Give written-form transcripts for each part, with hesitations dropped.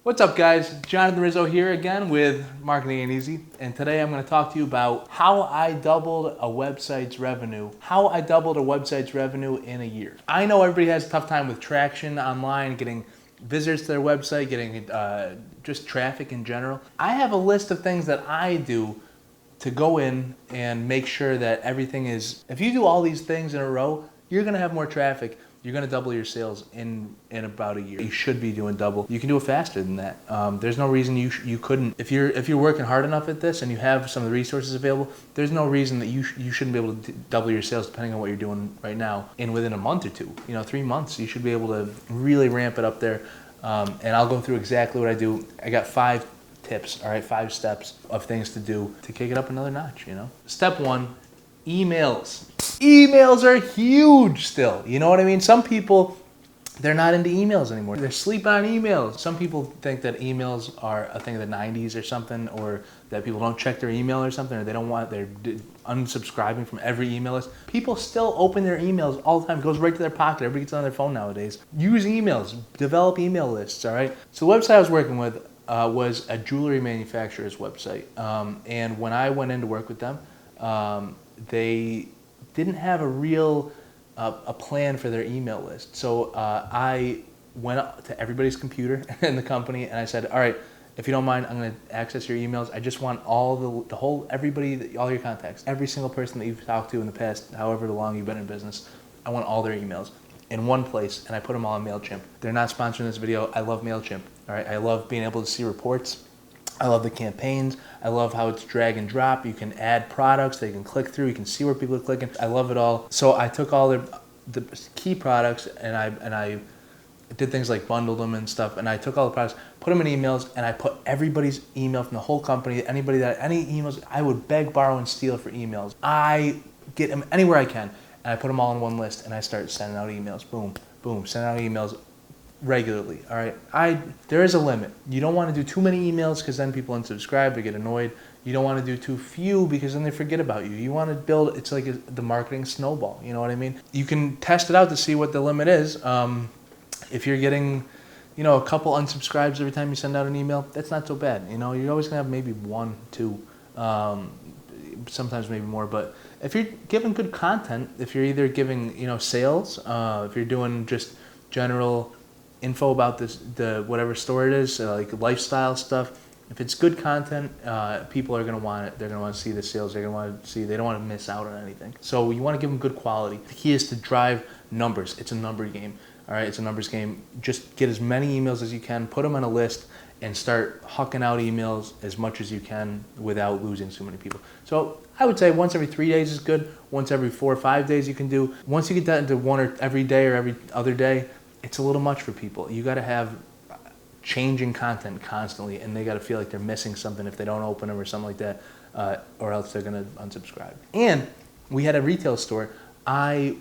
What's up, guys? Jonathan Rizzo here again with Marketing Ain't Easy, and today I'm going to talk to you about how I doubled a website's revenue. How I doubled a website's revenue in a year. I know everybody has a tough time with traction online, getting visitors to their website, getting just traffic in general. I have a list of things that I do to go in and make sure that everything is, if you do all these things in a row, you're going to have more traffic. You're going to double your sales in about a year. You should be doing double. You can do it faster than that. There's no reason you couldn't. If you're working hard enough at this and you have some of the resources available, there's no reason that you shouldn't be able to double your sales depending on what you're doing right now. And within a month or two, 3 months, you should be able to really ramp it up there. And I'll go through exactly what I do. I got 5 tips, all right, 5 steps of things to do to kick it up another notch. Step 1, emails. Emails are huge still. You know what I mean? Some people, they're not into emails anymore. They're sleeping on emails. Some people think that emails are a thing of the 90s or something, or that people don't check their email or something, or they're unsubscribing from every email list. People still open their emails all the time. It goes right to their pocket. Everybody gets on their phone nowadays. Use emails. Develop email lists, all right? So the website I was working with was a jewelry manufacturer's website. And when I went in to work with them, they didn't have a real a plan for their email list. So I went up to everybody's computer in the company and I said, all right, if you don't mind, I'm going to access your emails. I just want all everybody, all your contacts, every single person that you've talked to in the past, however long you've been in business, I want all their emails in one place, and I put them all in MailChimp. They're not sponsoring this video. I love MailChimp. All right, I love being able to see reports. I love the campaigns. I love how it's drag and drop. You can add products they can click through. You can see where people are clicking. I love it all. So I took all the key products and I did things like bundled them and stuff. And I took all the products, put them in emails, and I put everybody's email from the whole company, any emails, I would beg, borrow, and steal for emails. I get them anywhere I can. And I put them all in one list and I start sending out emails. Boom, boom, sending out emails regularly. All right, there is a limit. You don't want to do too many emails because then people unsubscribe, they get annoyed. You don't want to do too few because then they forget about you. You want to build, it's like the marketing snowball, you know what I mean? You can test it out to see what the limit is. If you're getting a couple unsubscribes every time you send out an email, that's not so bad. You're always gonna have maybe 1, 2, sometimes maybe more. But if you're giving good content, if you're either giving sales, if you're doing just general info about the whatever store it is, like lifestyle stuff. If it's good content, people are going to want it. They're going to want to see the sales. They're going to want to see. They don't want to miss out on anything. So you want to give them good quality. The key is to drive numbers. It's a number game. All right, it's a numbers game. Just get as many emails as you can. Put them on a list and start hucking out emails as much as you can without losing so many people. So I would say once every 3 days is good. Once every 4 or 5 days you can do. Once you get that into one or every day or every other day, it's a little much for people. You got to have changing content constantly, and they got to feel like they're missing something if they don't open them or something like that, or else they're going to unsubscribe. And we had a retail store. I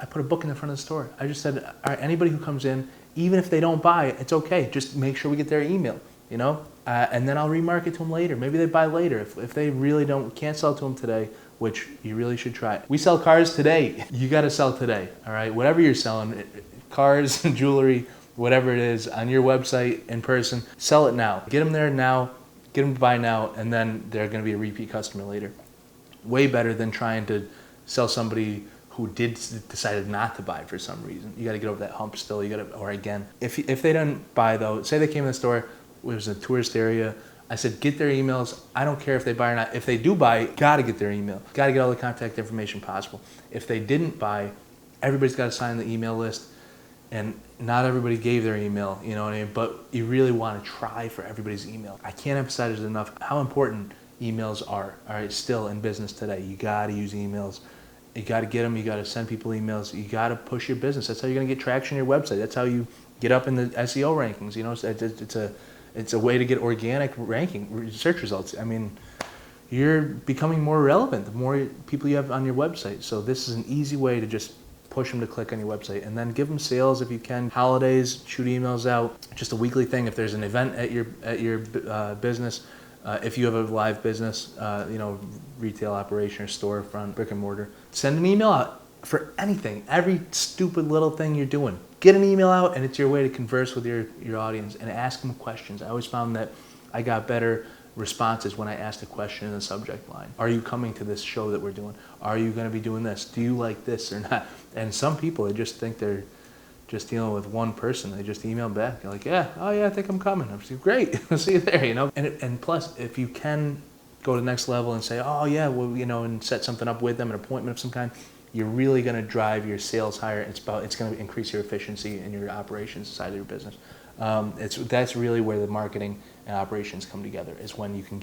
put a book in the front of the store. I just said, all right, anybody who comes in, even if they don't buy, it's okay. Just make sure we get their email, and then I'll remarket to them later. Maybe they buy later. If they really can't sell to them today, which you really should try. We sell cars today. You got to sell today, all right? Whatever you're selling, cars, jewelry, whatever it is, on your website, in person, sell it now. Get them there now, get them to buy now, and then they're going to be a repeat customer later. Way better than trying to sell somebody who decided not to buy for some reason. You got to get over that hump still. Or again, if they don't buy though, say they came in the store, it was a tourist area, I said, get their emails. I don't care if they buy or not. If they do buy, got to get their email. Got to get all the contact information possible. If they didn't buy, everybody's got to sign the email list. And not everybody gave their email, you know what I mean? But you really want to try for everybody's email. I can't emphasize it enough how important emails are, all right, still in business today. You got to use emails. You got to get them. You got to send people emails. You got to push your business. That's how you're going to get traction on your website. That's how you get up in the SEO rankings. It's a way to get organic ranking, search results. I mean, you're becoming more relevant the more people you have on your website. So this is an easy way to just push them to click on your website, and then give them sales if you can. Holidays, shoot emails out. Just a weekly thing. If there's an event at your business, if you have a live business, retail operation or storefront, brick and mortar, send an email out for anything. Every stupid little thing you're doing. get an email out, and it's your way to converse with your audience and ask them questions. I always found that I got better responses when I asked a question in the subject line. Are you coming to this show that we're doing? Are you going to be doing this? Do you like this or not? And some people, they just think they're just dealing with one person. They just email back. They're like, yeah, oh yeah, I think I'm coming. I'm like, great, I'll see you there, you know? And plus, if you can go to the next level and say, oh yeah, well, you know, and set something up with them, an appointment of some kind, you're really going to drive your sales higher. It's going to increase your efficiency in your operations side of your business. That's really where the marketing and operations come together. Is when you can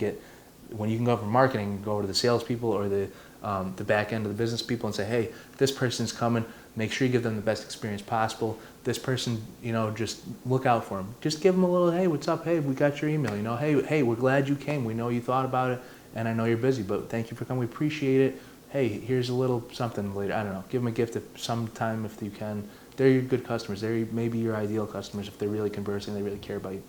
go from marketing, go over to the salespeople or the back end of the business people and say, hey, this person's coming. Make sure you give them the best experience possible. This person, you know, just look out for them. Just give them a little, hey, what's up? Hey, we got your email. You know, hey, we're glad you came. We know you thought about it, and I know you're busy, but thank you for coming. We appreciate it. Hey, here's a little something later. I don't know. Give them a gift sometime if you can. They're your good customers. They're maybe your ideal customers if they're really conversing, they really care about you.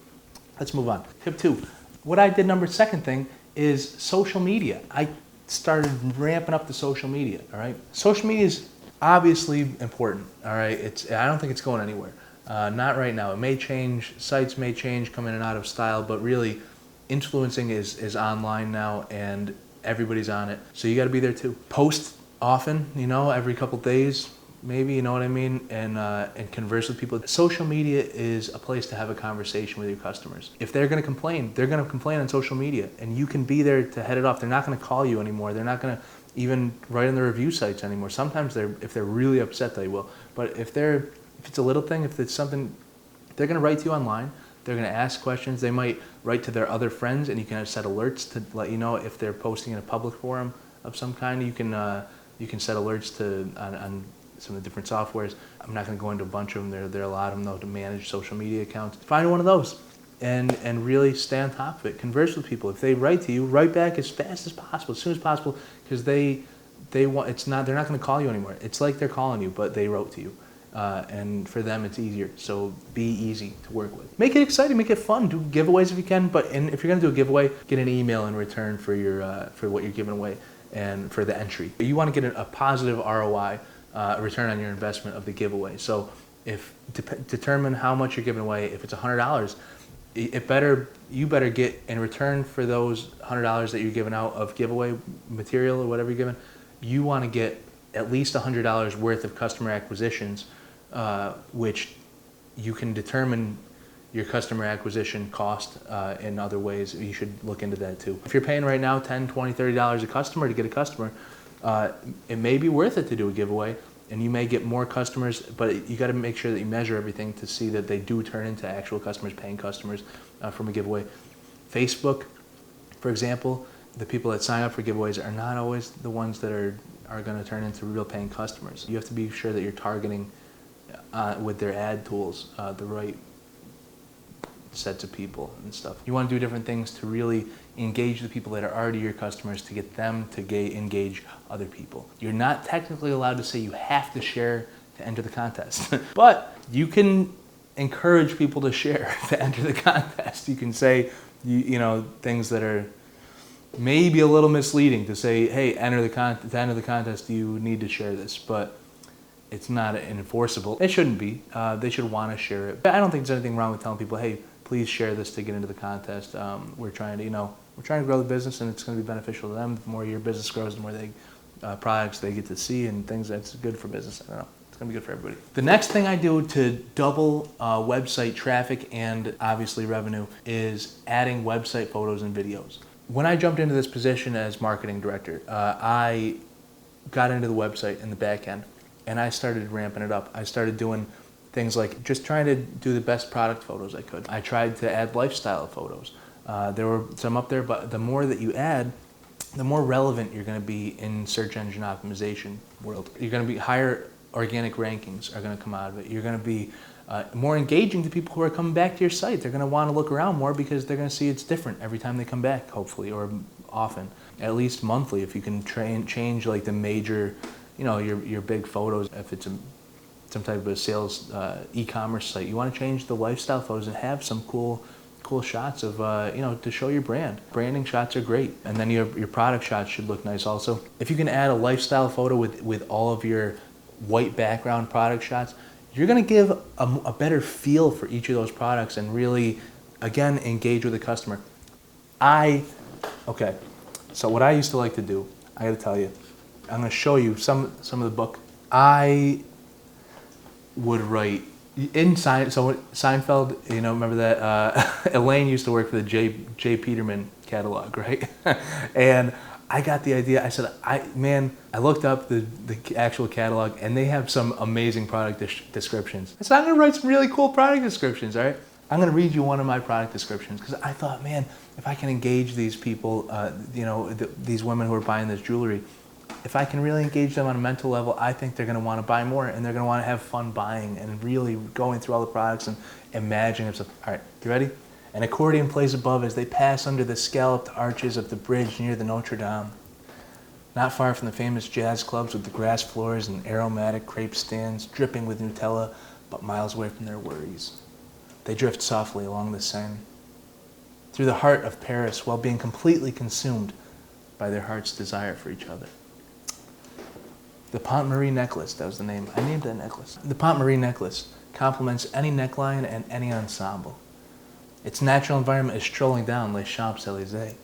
Let's move on. Tip 2. What I did second thing is social media. I started ramping up the social media, all right? Social media is obviously important, all right? I don't think it's going anywhere. Not right now. It may change. Sites may change, come in and out of style, but really influencing is online now, and everybody's on it. So you got to be there too. Post often, you know, every couple days, maybe, you know what I mean, and converse with people. Social media is a place to have a conversation with your customers. If they're going to complain, they're going to complain on social media, and you can be there to head it off. They're not going to call you anymore. They're not going to even write on the review sites anymore. Sometimes if they're really upset, they will. But if it's a little thing, if it's something, they're going to write to you online. They're going to ask questions. They might write to their other friends, and you can set alerts to let you know if they're posting in a public forum of some kind. You can set alerts on some of the different softwares. I'm not going to go into a bunch of them. There are a lot of them though to manage social media accounts. Find one of those and really stay on top of it. Converse with people. If they write to you, write back as fast as possible, as soon as possible, because they're not going to call you anymore. It's like they're calling you, but they wrote to you. And for them, it's easier. So be easy to work with. Make it exciting, make it fun. Do giveaways if you can. And if you're going to do a giveaway, get an email in return for for what you're giving away and for the entry. You want to get a positive ROI, return on your investment of the giveaway. So determine how much you're giving away. If it's $100, you better get in return for those $100 that you're giving out of giveaway material or whatever you're giving. You want to get at least $100 worth of customer acquisitions, which you can determine your customer acquisition cost in other ways. You should look into that too. If you're paying right now $10, $20, $30 a customer to get a customer, it may be worth it to do a giveaway, and you may get more customers, but you got to make sure that you measure everything to see that they do turn into actual customers, paying customers from a giveaway. Facebook, for example, the people that sign up for giveaways are not always the ones that are going to turn into real paying customers. You have to be sure that you're targeting with their ad tools the right sets of people and stuff. You want to do different things to really engage the people that are already your customers, to get them to engage other people. You're not technically allowed to say you have to share to enter the contest, but you can encourage people to share to enter the contest. You can say you know things that are maybe a little misleading to say, hey, to enter the contest, you need to share this, but it's not enforceable. It shouldn't be. They should want to share it. But I don't think there's anything wrong with telling people, hey, please share this to get into the contest. We're trying to grow the business, and it's going to be beneficial to them. The more your business grows, the more products they get to see and things that's good for business. I don't know. It's going to be good for everybody. The next thing I do to double website traffic and obviously revenue is adding website photos and videos. When I jumped into this position as marketing director, I got into the website in the back end, and I started ramping it up. I started doing things like just trying to do the best product photos I could. I tried to add lifestyle photos. There were some up there, but the more that you add, the more relevant you're going to be in search engine optimization world. You're going to be higher organic rankings are going to come out of it. You're going to be more engaging to people who are coming back to your site. They're going to want to look around more because they're going to see it's different every time they come back, hopefully, or often, at least monthly. If you can change like the major, your big photos. If it's some type of a sales e-commerce site, you want to change the lifestyle photos and have some cool shots of to show your brand. Branding shots are great, and then your product shots should look nice also. If you can add a lifestyle photo with all of your white background product shots, you're going to give a better feel for each of those products and really, again, engage with the customer. Okay, so what I used to like to do, I got to tell you, I'm going to show you some of the book. I would write so Seinfeld, remember that Elaine used to work for the J. Peterman catalog, right? And I got the idea. I said, I looked up the actual catalog, and they have some amazing product descriptions. I said, I'm gonna write some really cool product descriptions, all right? I'm gonna read you one of my product descriptions, because I thought, man, if I can engage these people, these women who are buying this jewelry, if I can really engage them on a mental level, I think they're going to want to buy more, and they're going to want to have fun buying and really going through all the products and imagining stuff. All right, you ready? An accordion plays above as they pass under the scalloped arches of the bridge near the Notre Dame. Not far from the famous jazz clubs with the grass floors and aromatic crepe stands dripping with Nutella, but miles away from their worries. They drift softly along the Seine, through the heart of Paris, while being completely consumed by their heart's desire for each other. The Pont Marie necklace, that was the name. I named that necklace. The Pont Marie necklace complements any neckline and any ensemble. Its natural environment is strolling down Les Champs-Élysées,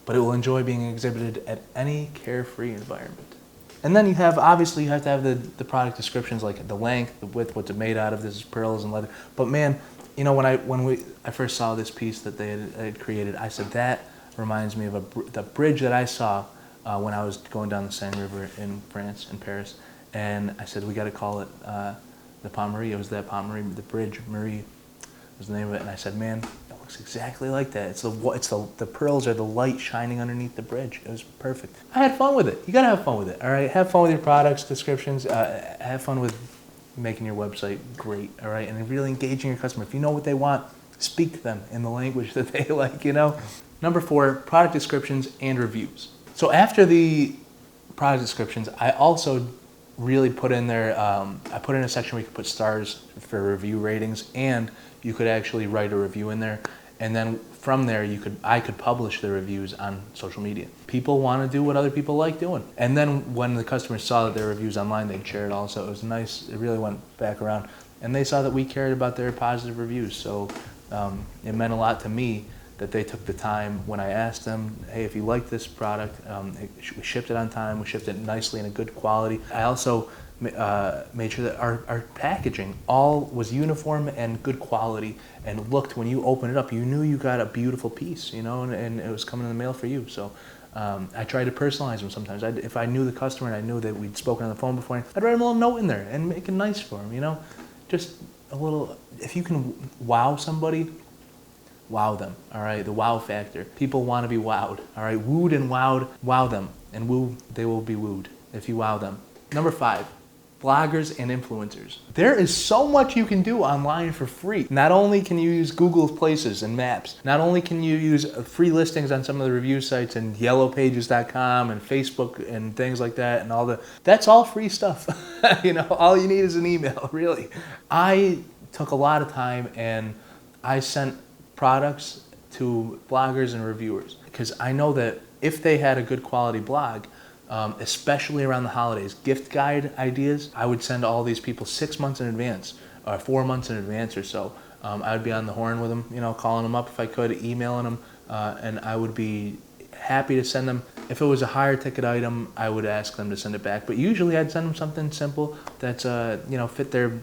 but it will enjoy being exhibited at any carefree environment. And then you have to have the product descriptions, like the length, the width, what's it made out of, this is pearls and leather. But man, when I first saw this piece that they had created, I said, that reminds me of the bridge that I saw when I was going down the Seine River in France, in Paris. And I said, we got to call it the Pont Marie. It was that Pont Marie, the bridge, Marie was the name of it. And I said, man, it looks exactly like that. The pearls are the light shining underneath the bridge. It was perfect. I had fun with it. You got to have fun with it, all right? Have fun with your products, descriptions. Have fun with making your website great, all right? And really engaging your customer. If you know what they want, speak to them in the language that they like, Number 4, product descriptions and reviews. So after the product descriptions, I also really put in there, I put in a section where you could put stars for review ratings, and you could actually write a review in there. And then from there, I could publish the reviews on social media. People want to do what other people like doing. And then when the customers saw that their reviews online, they'd share it also. It was nice. It really went back around. And they saw that we cared about their positive reviews. So it meant a lot to me that they took the time when I asked them, hey, if you like this product, we shipped it on time, we shipped it nicely in a good quality. I also made sure that our packaging all was uniform and good quality, and looked, when you open it up, you knew you got a beautiful piece, and it was coming in the mail for you. So I tried to personalize them sometimes. If I knew the customer and I knew that we'd spoken on the phone before, I'd write them a little note in there and make it nice for them, Just a little, if you can wow somebody, wow them, all right? The wow factor. People want to be wowed, all right? Wooed and wowed, wow them. And they will be wooed if you wow them. Number 5, bloggers and influencers. There is so much you can do online for free. Not only can you use Google Places and Maps, not only can you use free listings on some of the review sites and yellowpages.com and Facebook and things like that, and that's all free stuff. All you need is an email, really. I took a lot of time and I sent products to bloggers and reviewers, because I know that if they had a good quality blog, especially around the holidays, gift guide ideas, I would send all these people 6 months in advance, or 4 months in advance or so. I would be on the horn with them, calling them up if I could, emailing them, and I would be happy to send them. If it was a higher ticket item, I would ask them to send it back, but usually I'd send them something simple that's fit their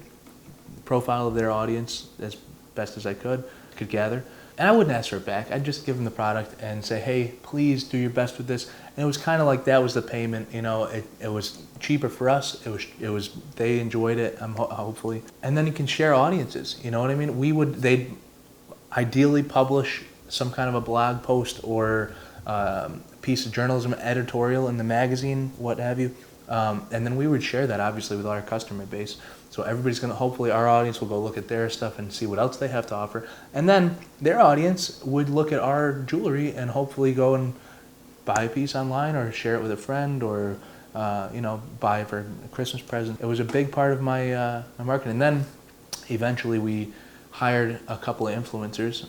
profile of their audience as best as I could gather. And I wouldn't ask for it back. I'd just give them the product and say, hey, please do your best with this. And it was kind of like that was the payment. It was cheaper for us. It was they enjoyed it, hopefully. And then you can share audiences. You know what I mean? They'd ideally publish some kind of a blog post or piece of journalism, editorial in the magazine, what have you. And then we would share that obviously with our customer base. So hopefully our audience will go look at their stuff and see what else they have to offer. And then their audience would look at our jewelry and hopefully go and buy a piece online or share it with a friend or, buy it for a Christmas present. It was a big part of my marketing. And then eventually we hired a couple of influencers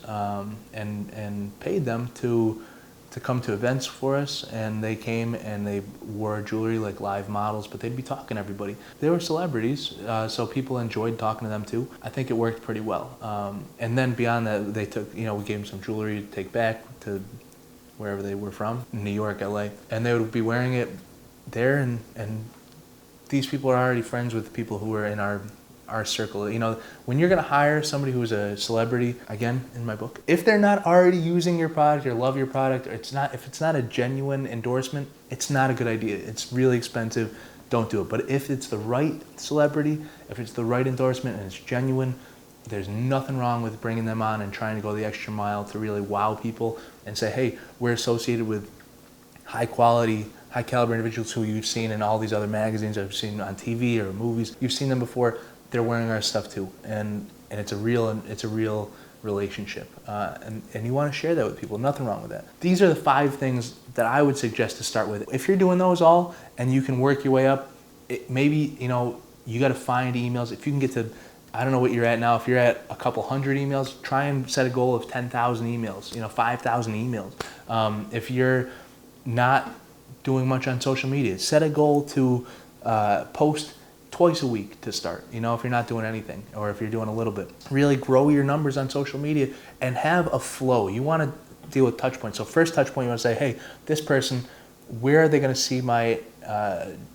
and paid them to to come to events for us, and they came and they wore jewelry like live models, but they'd be talking to everybody. They were celebrities, so people enjoyed talking to them too. I think it worked pretty well. And then beyond that, they took, we gave them some jewelry to take back to wherever they were from, New York, LA, and they would be wearing it there, and these people are already friends with the people who are in our circle. When you're gonna hire somebody who's a celebrity, again, in my book, if they're not already using your product or love your product, or if it's not a genuine endorsement, it's not a good idea. It's really expensive, don't do it. But if it's the right celebrity, if it's the right endorsement and it's genuine, there's nothing wrong with bringing them on and trying to go the extra mile to really wow people and say, hey, we're associated with high quality, high caliber individuals who you've seen in all these other magazines, I've seen on TV or movies. You've seen them before. They're wearing our stuff too, and it's a real relationship, and you want to share that with people. Nothing wrong with that. These are the 5 things that I would suggest to start with. If you're doing those all and you can work your way up, maybe you got to find emails. If you can get to, I don't know what you're at now. If you're at a couple hundred emails, try and set a goal of 10,000 emails. 5,000 emails. If you're not doing much on social media, set a goal to post twice a week to start, if you're not doing anything, or if you're doing a little bit. Really grow your numbers on social media and have a flow. You want to deal with touch points. So first touch point, you want to say, hey, this person, where are they going to see my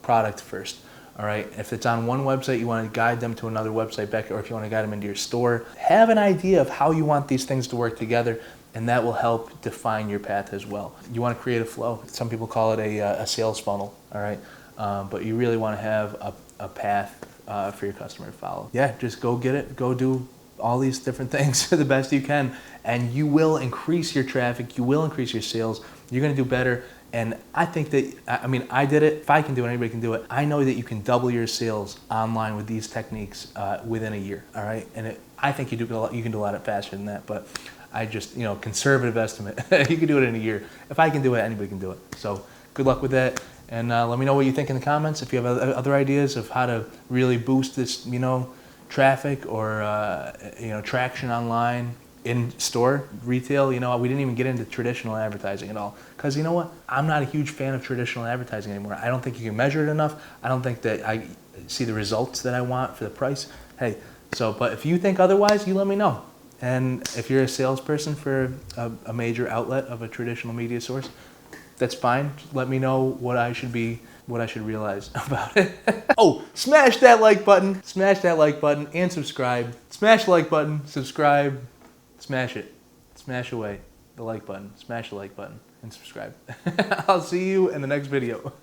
product first? All right. If it's on one website, you want to guide them to another website back, or if you want to guide them into your store. Have an idea of how you want these things to work together, and that will help define your path as well. You want to create a flow. Some people call it a sales funnel. All right. But you really want to have a path for your customer to follow. Yeah, just go get it. Go do all these different things the best you can, and you will increase your traffic. You will increase your sales. You're going to do better. And I think that, I did it. If I can do it, anybody can do it. I know that you can double your sales online with these techniques within a year. All right, and I think you can do a lot faster than that. But I just, conservative estimate, you can do it in a year. If I can do it, anybody can do it. So good luck with that. And let me know what you think in the comments. If you have other ideas of how to really boost this, traffic or, traction online, in store, retail, we didn't even get into traditional advertising at all. Because you know what? I'm not a huge fan of traditional advertising anymore. I don't think you can measure it enough. I don't think that I see the results that I want for the price. Hey, but if you think otherwise, you let me know. And if you're a salesperson for a major outlet of a traditional media source, that's fine. Let me know what I should realize about it. Oh, smash that like button, and subscribe. Smash the like button, subscribe, smash it. Smash away the like button, smash the like button, and subscribe. I'll see you in the next video.